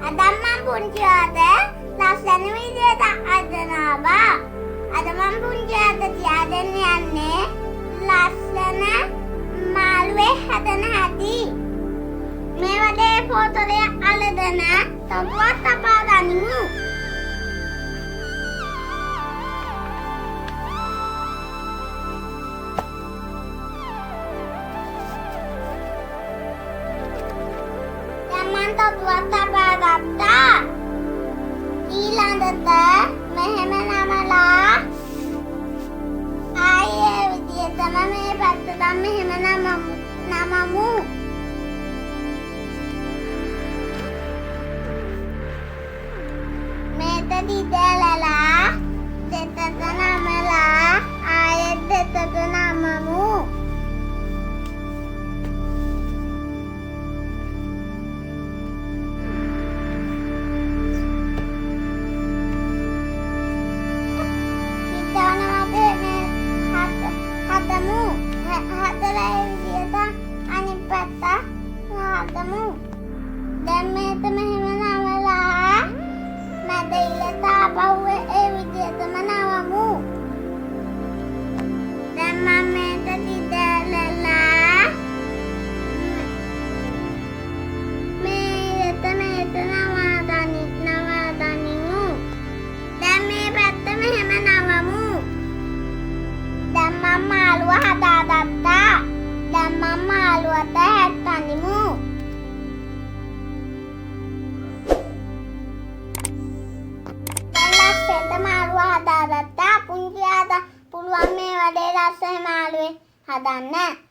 අද මම පුංචි ආද ලස්සන විදියට හදනවා. අද මම පුංචි ආද තියාගෙන යන්නේ ලස්සන මාළුවේ හදන හැටි. මේ වගේ පොතලයක් අලදන තපුවක් තපා ගනිමු. මම තපුවක් තපා ගත්තා. ඊළඟට මෙහෙම නමලා ආයේ විදියටම මේ පැත්තට මෙහෙම නමමු. මේක දිදලලා දෙතට නමලා ආයෙත් දෙතට නමමු. හදලා විදියට අනිත් පැත්ත හදමු. දැන් මේක මෙහෙම නමලා මැද ඉලට ආපහු ඒ විදියටම නමමු. දැන් මම මේක දිදලලා මේක නවදනිමු. දැන් මේ පැත්ත මෙහෙම නමමු. දැන් මම මාළුව හදාගත්තා. දැන් මම මාළුවට හැක්කනිමු. දැන් ලස්සට මාළුව හදාගත්තා. පුංචි ආද පුළුවන් මේ වගේ ලස්සන මාළුවේ හදන්න.